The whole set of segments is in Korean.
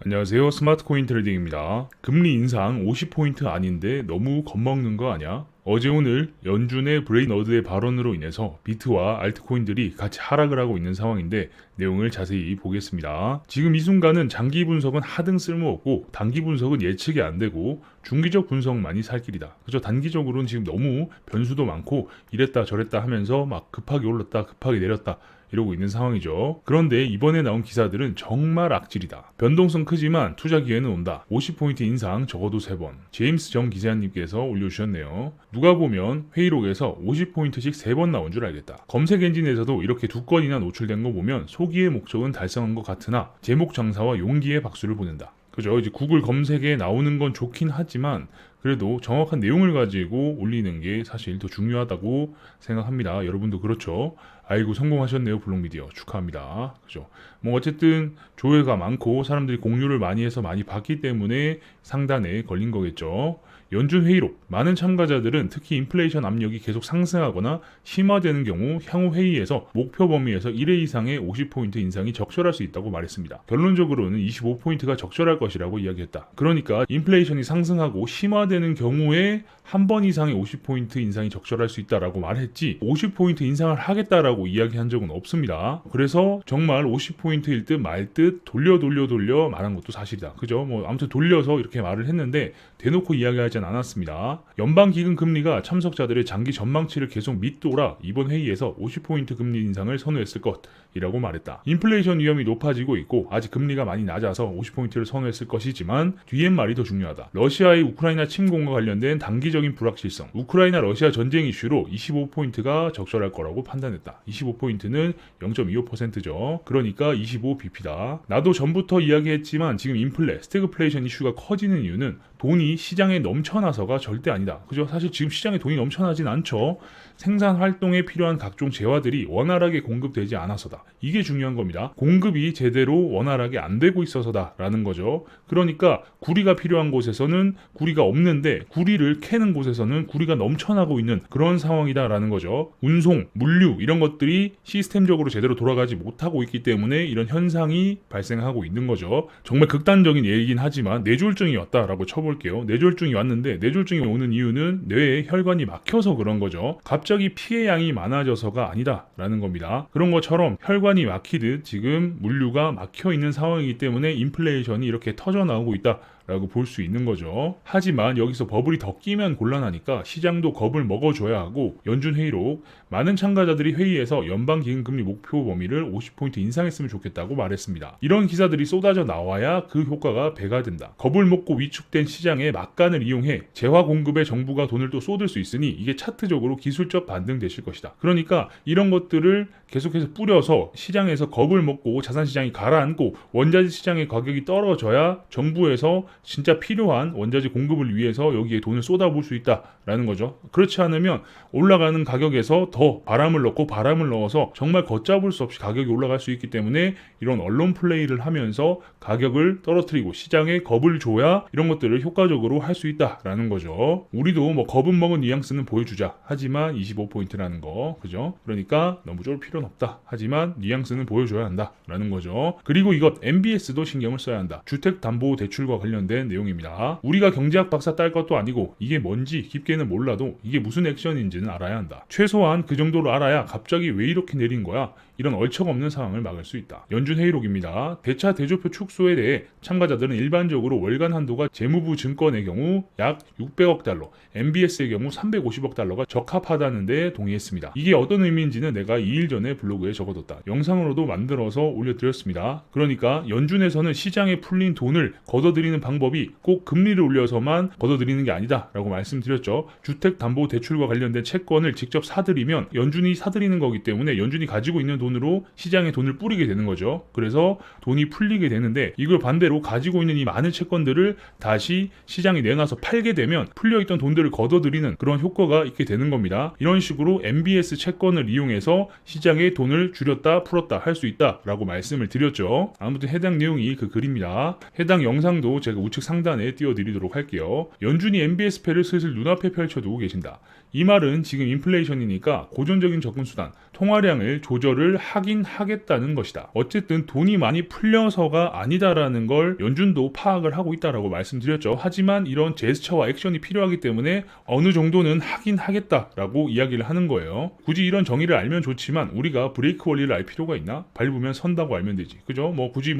안녕하세요. 스마트코인 트레이딩입니다. 금리 인상 50포인트 아닌데 너무 겁먹는 거 아니야? 어제 오늘 연준의 브레이너드의 발언으로 인해서 비트와 알트코인들이 같이 하락을 하고 있는 상황인데 내용을 자세히 보겠습니다. 지금 이 순간은 장기 분석은 하등 쓸모없고 단기 분석은 예측이 안 되고 중기적 분석만이 살 길이다. 그죠? 단기적으로는 지금 너무 변수도 많고 이랬다 저랬다 하면서 막 급하게 올랐다 급하게 내렸다 이러고 있는 상황이죠. 그런데 이번에 나온 기사들은 정말 악질이다. 변동성 크지만 투자 기회는 온다. 50포인트 인상 적어도 3번. 제임스 정 기자님께서 올려주셨네요. 누가 보면 회의록에서 50포인트씩 3번 나온 줄 알겠다. 검색 엔진에서도 이렇게 2건이나 노출된 거 보면 소기의 목적은 달성한 것 같으나 제목 장사와 용기의 박수를 보낸다. 그죠? 이제 구글 검색에 나오는 건 좋긴 하지만 그래도 정확한 내용을 가지고 올리는 게 사실 더 중요하다고 생각합니다. 여러분도 그렇죠? 아이고 성공하셨네요. 블록미디어 축하합니다. 그죠? 뭐 어쨌든 조회가 많고 사람들이 공유를 많이 해서 많이 봤기 때문에 상단에 걸린 거겠죠. 연준 회의록 많은 참가자들은 특히 인플레이션 압력이 계속 상승하거나 심화되는 경우 향후 회의에서 목표 범위에서 1회 이상의 50포인트 인상이 적절할 수 있다고 말했습니다. 결론적으로는 25포인트가 적절할 것이라고 이야기했다. 그러니까 인플레이션이 상승하고 심화되는 경우에 한 번 이상의 50포인트 인상이 적절할 수 있다라고 말했지 50포인트 인상을 하겠다라고 이야기한 적은 없습니다. 그래서 정말 50포인트일 듯 말 듯 돌려 말한 것도 사실이다. 그죠? 뭐 아무튼 돌려서 이렇게 말을 했는데 대놓고 이야기하진 않았습니다. 연방기금 금리가 참석자들의 장기 전망치를 계속 밑돌아 이번 회의에서 50포인트 금리 인상을 선호했을 것이라고 말했다. 인플레이션 위험이 높아지고 있고 아직 금리가 많이 낮아서 50포인트를 선호했을 것이지만 뒤엔 말이 더 중요하다. 러시아의 우크라이나 침공과 관련된 단기적인 불확실성, 우크라이나 러시아 전쟁 이슈로 25포인트가 적절할 거라고 판단했다. 25포인트는 0.25%죠. 그러니까 25bp다. 나도 전부터 이야기했지만 지금 스태그플레이션 이슈가 커지는 이유는 돈이 시장에 넘쳐나서가 절대 아니다. 그죠? 사실 지금 시장에 돈이 넘쳐나진 않죠. 생산 활동에 필요한 각종 재화들이 원활하게 공급되지 않아서다. 이게 중요한 겁니다. 공급이 제대로 원활하게 안 되고 있어서다라는 거죠. 그러니까 구리가 필요한 곳에서는 구리가 없는데 구리를 캐는 곳에서는 구리가 넘쳐나고 있는 그런 상황이다라는 거죠. 운송, 물류 이런 것들이 시스템적으로 제대로 돌아가지 못하고 있기 때문에 이런 현상이 발생하고 있는 거죠. 정말 극단적인 예이긴 하지만 뇌졸중이 왔다라고 쳐볼게요. 뇌졸중이 왔는데 뇌졸중이 오는 이유는 뇌에 혈관이 막혀서 그런 거죠. 갑자기 피해 양이 많아져서가 아니다라는 겁니다. 그런 것처럼 혈관이 막히듯 지금 물류가 막혀 있는 상황이기 때문에 인플레이션이 이렇게 터져 나오고 있다. 라고 볼 수 있는 거죠. 하지만 여기서 버블이 더 끼면 곤란하니까 시장도 겁을 먹어줘야 하고 연준 회의록 많은 참가자들이 회의에서 연방기금금리 목표 범위를 50포인트 인상했으면 좋겠다고 말했습니다. 이런 기사들이 쏟아져 나와야 그 효과가 배가 된다. 겁을 먹고 위축된 시장의 막간을 이용해 재화 공급에 정부가 돈을 또 쏟을 수 있으니 이게 차트적으로 기술적 반등 되실 것이다. 그러니까 이런 것들을 계속해서 뿌려서 시장에서 겁을 먹고 자산시장이 가라앉고 원자재 시장의 가격이 떨어져야 정부에서 진짜 필요한 원자재 공급을 위해서 여기에 돈을 쏟아부을 수 있다라는 거죠. 그렇지 않으면 올라가는 가격에서 더 바람을 넣어서 정말 걷잡을 수 없이 가격이 올라갈 수 있기 때문에 이런 언론 플레이를 하면서 가격을 떨어뜨리고 시장에 겁을 줘야 이런 것들을 효과적으로 할 수 있다라는 거죠. 우리도 뭐 겁은 먹은 뉘앙스는 보여주자. 하지만 25포인트라는 거. 그죠? 그러니까 너무 쫄 필요는 없다. 하지만 뉘앙스는 보여줘야 한다라는 거죠. 그리고 이것 MBS도 신경을 써야 한다. 주택담보대출과 관련된 내용입니다. 우리가 경제학 박사 딸 것도 아니고 이게 뭔지 깊게는 몰라도 이게 무슨 액션인지는 알아야 한다. 최소한 그 정도로 알아야 갑자기 왜 이렇게 내린 거야? 이런 얼척없는 상황을 막을 수 있다. 연준 회의록입니다. 대차 대조표 축소에 대해 참가자들은 일반적으로 월간 한도가 재무부 증권의 경우 약 600억 달러, MBS의 경우 350억 달러가 적합하다는 데 동의했습니다. 이게 어떤 의미인지는 내가 2일 전에 블로그에 적어뒀다. 영상으로도 만들어서 올려드렸습니다. 그러니까 연준에서는 시장에 풀린 돈을 걷어들이는 방법이 꼭 금리를 올려서만 걷어들이는 게 아니다 라고 말씀드렸죠. 주택담보대출과 관련된 채권을 직접 사들이면 연준이 사들이는 거기 때문에 연준이 가지고 있는 돈으로 시장에 돈을 뿌리게 되는 거죠. 그래서 돈이 풀리게 되는데 이걸 반대로 가지고 있는 이 많은 채권들을 다시 시장에 내놔서 팔게 되면 풀려있던 돈들을 걷어들이는 그런 효과가 있게 되는 겁니다. 이런 식으로 MBS 채권을 이용해서 시장에 돈을 줄였다 풀었다 할 수 있다라고 말씀을 드렸죠. 아무튼 해당 내용이 그 글입니다. 해당 영상도 제가 우측 상단에 띄워드리도록 할게요. 연준이 MBS패를 슬슬 눈앞에 펼쳐두고 계신다. 이 말은 지금 인플레이션이니까 고전적인 접근 수단, 통화량을 조절을 하긴 하겠다는 것이다. 어쨌든 돈이 많이 풀려서가 아니다라는 걸 연준도 파악을 하고 있다라고 말씀드렸죠. 하지만 이런 제스처와 액션이 필요하기 때문에 어느 정도는 하긴 하겠다라고 이야기를 하는 거예요. 굳이 이런 정의를 알면 좋지만 우리가 브레이크 원리를 알 필요가 있나? 밟으면 선다고 알면 되지. 그죠? 굳이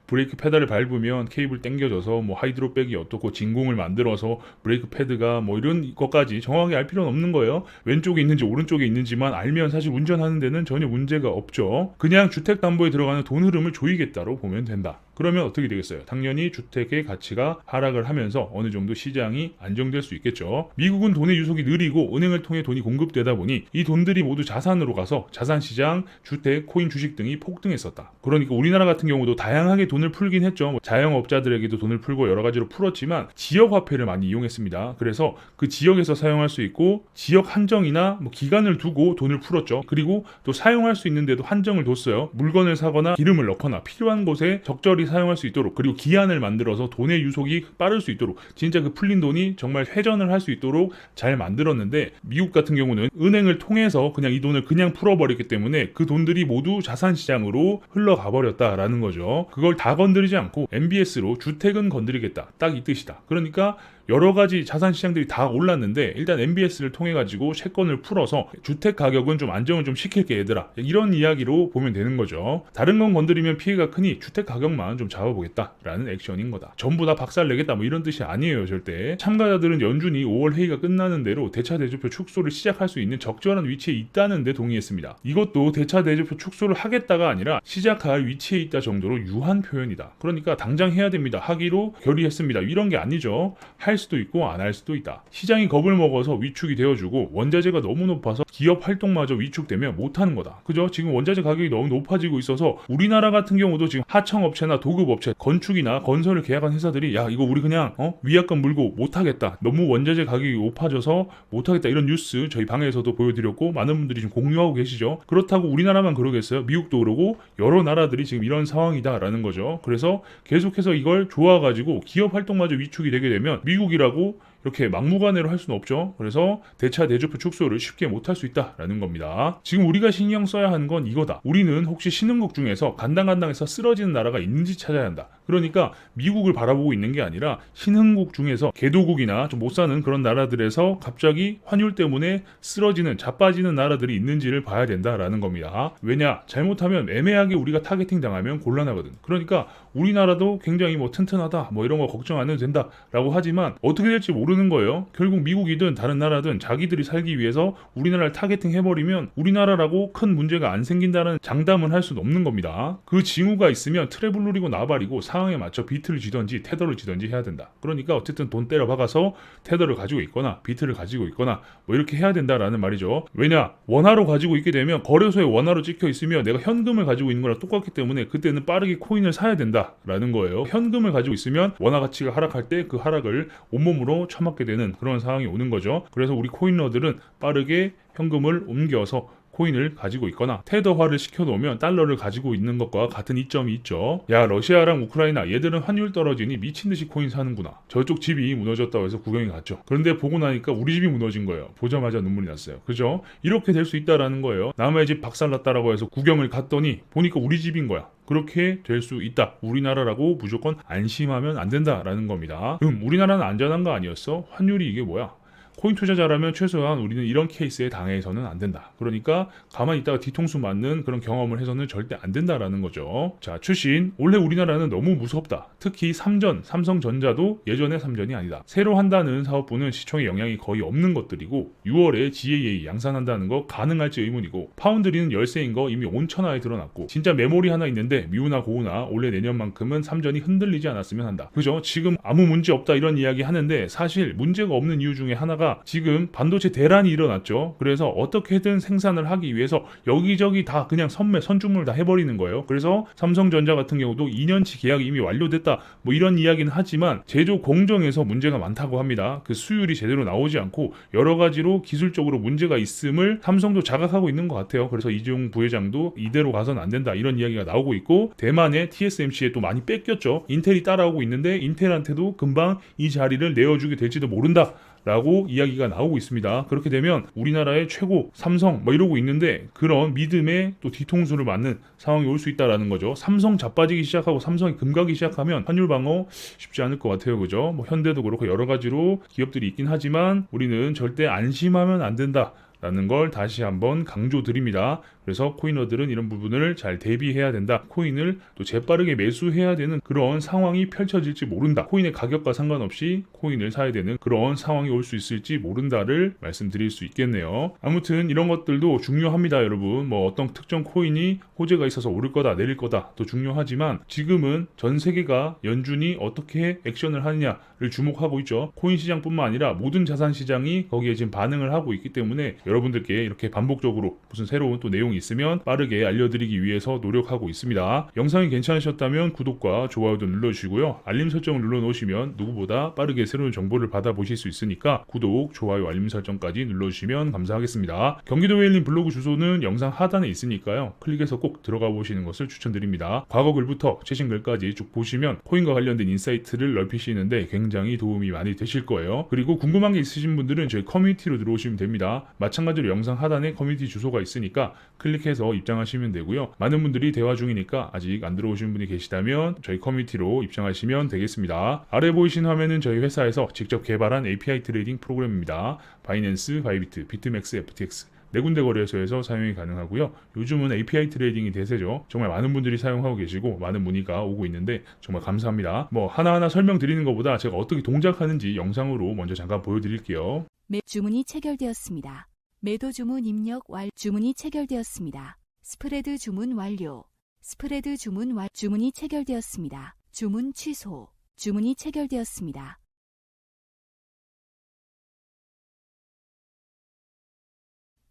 브레이크 페달을 밟으면 케이블 당겨져서 하이드로백이 어떻고 진공을 만들어서 브레이크 패드가 이런 것까지 정확하게 알 필요는 없는 거예요. 왼쪽에 있는지 오른쪽에 있는지만 알면 사실 운전하는 데는 전혀 문제가 없죠. 그냥 주택담보에 들어가는 돈 흐름을 조이겠다로 보면 된다. 그러면 어떻게 되겠어요? 당연히 주택의 가치가 하락을 하면서 어느 정도 시장이 안정될 수 있겠죠. 미국은 돈의 유속이 느리고 은행을 통해 돈이 공급되다 보니 이 돈들이 모두 자산으로 가서 자산시장, 주택, 코인, 주식 등이 폭등했었다. 그러니까 우리나라 같은 경우도 다양하게 돈을 풀긴 했죠. 자영업자들에게도 돈을 풀고 여러 가지로 풀었지만 지역화폐를 많이 이용했습니다. 그래서 그 지역에서 사용할 수 있고 지역 한정이나 기간을 두고 돈을 풀었죠. 그리고 또 사용할 수 있는데도 한정을 뒀어요. 물건을 사거나 기름을 넣거나 필요한 곳에 적절히 사용할 수 있도록, 그리고 기한을 만들어서 돈의 유속이 빠를 수 있도록, 진짜 그 풀린 돈이 정말 회전을 할 수 있도록 잘 만들었는데, 미국 같은 경우는 은행을 통해서 그냥 이 돈을 그냥 풀어버렸기 때문에 그 돈들이 모두 자산시장으로 흘러가 버렸다라는 거죠. 그걸 다 건드리지 않고 MBS로 주택은 건드리겠다, 딱 이 뜻이다. 그러니까 여러 가지 자산 시장들이 다 올랐는데 일단 MBS를 통해 가지고 채권을 풀어서 주택 가격은 좀 안정을 좀 시킬게 얘들아, 이런 이야기로 보면 되는 거죠. 다른 건 건드리면 피해가 크니 주택 가격만 좀 잡아보겠다라는 액션인 거다. 전부 다 박살내겠다 이런 뜻이 아니에요. 절대. 참가자들은 연준이 5월 회의가 끝나는 대로 대차 대조표 축소를 시작할 수 있는 적절한 위치에 있다는 데 동의했습니다. 이것도 대차 대조표 축소를 하겠다가 아니라 시작할 위치에 있다 정도로 유한 표현이다. 그러니까 당장 해야 됩니다, 하기로 결의했습니다, 이런 게 아니죠. 할 수도 있고 안 할 수도 있다. 시장이 겁을 먹어서 위축이 되어주고 원자재가 너무 높아서 기업 활동마저 위축되면 못하는 거다. 그죠? 지금 원자재 가격이 너무 높아지고 있어서 우리나라 같은 경우도 지금 하청업체나 도급업체, 건축이나 건설을 계약한 회사들이 야 이거 우리 그냥 위약금 물고 못하겠다, 너무 원자재 가격이 높아져서 못하겠다, 이런 뉴스 저희 방에서도 보여드렸고 많은 분들이 지금 공유하고 계시죠. 그렇다고 우리나라만 그러겠어요? 미국도 그러고 여러 나라들이 지금 이런 상황이다라는 거죠. 그래서 계속해서 이걸 좋아가지고 기업 활동마저 위축이 되게 되면 미국이라고 이렇게 막무가내로 할 수는 없죠. 그래서 대차 대조표 축소를 쉽게 못할 수 있다라는 겁니다. 지금 우리가 신경 써야 하는 건 이거다. 우리는 혹시 신흥국 중에서 간당간당해서 쓰러지는 나라가 있는지 찾아야 한다. 그러니까 미국을 바라보고 있는 게 아니라 신흥국 중에서 개도국이나 좀 못 사는 그런 나라들에서 갑자기 환율 때문에 쓰러지는, 자빠지는 나라들이 있는지를 봐야 된다라는 겁니다. 왜냐? 잘못하면 애매하게 우리가 타겟팅 당하면 곤란하거든. 그러니까 우리나라도 굉장히 튼튼하다 이런 거 걱정 안 해도 된다라고 하지만 어떻게 될지 모르는 거예요. 결국 미국이든 다른 나라든 자기들이 살기 위해서 우리나라를 타겟팅 해버리면 우리나라라고 큰 문제가 안 생긴다는 장담은 할 수는 없는 겁니다. 그 징후가 있으면 트래블 누리고 나발이고 상황에 맞춰 비트를 쥐던지 테더를 쥐던지 해야 된다. 그러니까 어쨌든 돈 때려 박아서 테더를 가지고 있거나 비트를 가지고 있거나 이렇게 해야 된다라는 말이죠. 왜냐? 원화로 가지고 있게 되면 거래소에 원화로 찍혀 있으면 내가 현금을 가지고 있는 거랑 똑같기 때문에 그때는 빠르게 코인을 사야 된다라는 거예요. 현금을 가지고 있으면 원화 가치가 하락할 때 그 하락을 온몸으로 처맞게 되는 그런 상황이 오는 거죠. 그래서 우리 코인러들은 빠르게 현금을 옮겨서 코인을 가지고 있거나 테더화를 시켜놓으면 달러를 가지고 있는 것과 같은 이점이 있죠. 야, 러시아랑 우크라이나 얘들은 환율 떨어지니 미친듯이 코인 사는구나. 저쪽 집이 무너졌다고 해서 구경이 갔죠. 그런데 보고 나니까 우리 집이 무너진 거예요. 보자마자 눈물이 났어요. 그죠? 이렇게 될 수 있다라는 거예요. 남의 집 박살났다라고 해서 구경을 갔더니 보니까 우리 집인 거야. 그렇게 될 수 있다. 우리나라라고 무조건 안심하면 안 된다라는 겁니다. 우리나라는 안전한 거 아니었어? 환율이 이게 뭐야? 코인 투자자라면 최소한 우리는 이런 케이스에 당해서는 안 된다. 그러니까 가만히 있다가 뒤통수 맞는 그런 경험을 해서는 절대 안 된다라는 거죠. 자, 출신. 원래 우리나라는 너무 무섭다. 특히 삼전, 삼성전자도 예전의 삼전이 아니다. 새로 한다는 사업부는 시총에 영향이 거의 없는 것들이고 6월에 GAA 양산한다는 거 가능할지 의문이고 파운드리는 열세인 거 이미 온천하에 드러났고 진짜 메모리 하나 있는데 미우나 고우나 올해 내년만큼은 삼전이 흔들리지 않았으면 한다. 그죠? 지금 아무 문제 없다 이런 이야기 하는데 사실 문제가 없는 이유 중에 하나가 지금 반도체 대란이 일어났죠. 그래서 어떻게든 생산을 하기 위해서 여기저기 다 그냥 선주문을 다 해버리는 거예요. 그래서 삼성전자 같은 경우도 2년치 계약이 이미 완료됐다 이런 이야기는 하지만 제조 공정에서 문제가 많다고 합니다. 그 수율이 제대로 나오지 않고 여러 가지로 기술적으로 문제가 있음을 삼성도 자각하고 있는 것 같아요. 그래서 이재용 부회장도 이대로 가서는 안 된다 이런 이야기가 나오고 있고 대만의 TSMC에 또 많이 뺏겼죠. 인텔이 따라오고 있는데 인텔한테도 금방 이 자리를 내어주게 될지도 모른다 라고 이야기가 나오고 있습니다. 그렇게 되면 우리나라의 최고 삼성 뭐 이러고 있는데 그런 믿음의 또 뒤통수를 맞는 상황이 올 수 있다라는 거죠. 삼성 자빠지기 시작하고 삼성이 금가기 시작하면 환율 방어 쉽지 않을 것 같아요. 그죠? 뭐 현대도 그렇고 여러 가지로 기업들이 있긴 하지만 우리는 절대 안심하면 안 된다. 라는 걸 다시 한번 강조드립니다. 그래서 코인러들은 이런 부분을 잘 대비해야 된다. 코인을 또 재빠르게 매수해야 되는 그런 상황이 펼쳐질지 모른다. 코인의 가격과 상관없이 코인을 사야 되는 그런 상황이 올 수 있을지 모른다를 말씀드릴 수 있겠네요. 아무튼 이런 것들도 중요합니다. 여러분 뭐 어떤 특정 코인이 호재가 있어서 오를 거다 내릴 거다 또 중요하지만 지금은 전 세계가 연준이 어떻게 액션을 하느냐를 주목하고 있죠. 코인 시장뿐만 아니라 모든 자산 시장이 거기에 지금 반응을 하고 있기 때문에 여러분들께 이렇게 반복적으로 무슨 새로운 또 내용이 있으면 빠르게 알려드리기 위해서 노력하고 있습니다. 영상이 괜찮으셨다면 구독과 좋아요도 눌러주시고요. 알림 설정을 눌러놓으시면 누구보다 빠르게 새로운 정보를 받아보실 수 있으니까 구독, 좋아요, 알림 설정까지 눌러주시면 감사하겠습니다. 경기도 웨일린 블로그 주소는 영상 하단에 있으니까요. 클릭해서 꼭 들어가 보시는 것을 추천드립니다. 과거 글부터 최신 글까지 쭉 보시면 코인과 관련된 인사이트를 넓히시는데 굉장히 도움이 많이 되실 거예요. 그리고 궁금한 게 있으신 분들은 저희 커뮤니티로 들어오시면 됩니다. 마찬가지로 영상 하단에 커뮤니티 주소가 있으니까 클릭해서 입장하시면 되고요. 많은 분들이 대화 중이니까 아직 안 들어오신 분이 계시다면 저희 커뮤니티로 입장하시면 되겠습니다. 아래 보이신 화면은 저희 회사에서 직접 개발한 API 트레이딩 프로그램입니다. 바이낸스, 바이비트, 비트맥스, FTX 네 군데 거래소에서 사용이 가능하고요. 요즘은 API 트레이딩이 대세죠. 정말 많은 분들이 사용하고 계시고 많은 문의가 오고 있는데 정말 감사합니다. 뭐 하나하나 설명드리는 것보다 제가 어떻게 동작하는지 영상으로 먼저 잠깐 보여드릴게요. 주문이 체결되었습니다. 매도 주문 입력 주문이 체결되었습니다. 스프레드 주문 완료. 스프레드 주문 주문이 체결되었습니다. 주문 취소. 주문이 체결되었습니다.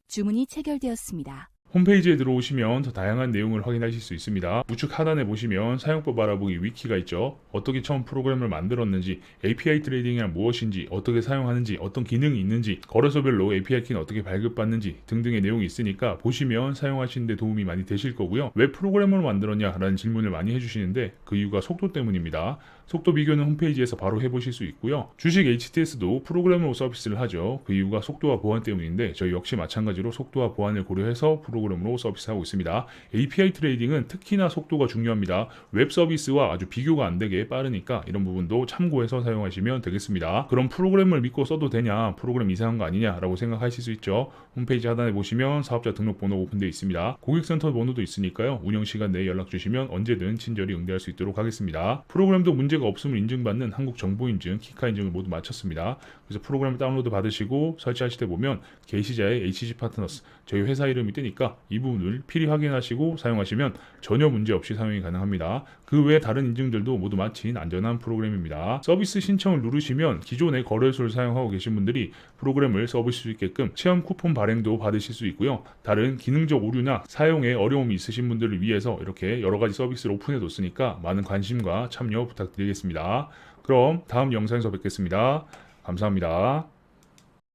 주문이 체결되었습니다. 홈페이지에 들어오시면 더 다양한 내용을 확인하실 수 있습니다. 우측 하단에 보시면 사용법 알아보기 위키가 있죠. 어떻게 처음 프로그램을 만들었는지, API 트레이딩이란 무엇인지, 어떻게 사용하는지, 어떤 기능이 있는지, 거래소별로 API 키는 어떻게 발급받는지 등등의 내용이 있으니까 보시면 사용하시는 데 도움이 많이 되실 거고요. 왜 프로그램을 만들었냐라는 질문을 많이 해주시는데 그 이유가 속도 때문입니다. 속도 비교는 홈페이지에서 바로 해보실 수 있고요. 주식 HTS도 프로그램으로 서비스를 하죠. 그 이유가 속도와 보안 때문인데 저희 역시 마찬가지로 속도와 보안을 고려해서 프로그램으로 서비스하고 있습니다. API 트레이딩은 특히나 속도가 중요합니다. 웹 서비스와 아주 비교가 안 되게 빠르니까 이런 부분도 참고해서 사용하시면 되겠습니다. 그럼 프로그램을 믿고 써도 되냐? 프로그램 이상한 거 아니냐라고 생각하실 수 있죠. 홈페이지 하단에 보시면 사업자 등록번호 오픈되어 있습니다. 고객센터 번호도 있으니까요. 운영 시간 내에 연락 주시면 언제든 친절히 응대할 수 있도록 하겠습니다. 프로그램도 문제가 없음을 인증받는 한국정보인증, 키카 인증을 모두 마쳤습니다. 그래서 프로그램 다운로드 받으시고 설치하실 때 보면 게시자의 HG 파트너스 저희 회사 이름이 뜨니까 이 부분을 필히 확인하시고 사용하시면 전혀 문제 없이 사용이 가능합니다. 그 외에 다른 인증들도 모두 마친 안전한 프로그램입니다. 서비스 신청을 누르시면 기존의 거래소를 사용하고 계신 분들이 프로그램을 써보실 수 있게끔 체험 쿠폰 발행도 받으실 수 있고요. 다른 기능적 오류나 사용에 어려움이 있으신 분들을 위해서 이렇게 여러 가지 서비스를 오픈해 뒀으니까 많은 관심과 참여 부탁드리겠습니다. 그럼 다음 영상에서 뵙겠습니다. 감사합니다.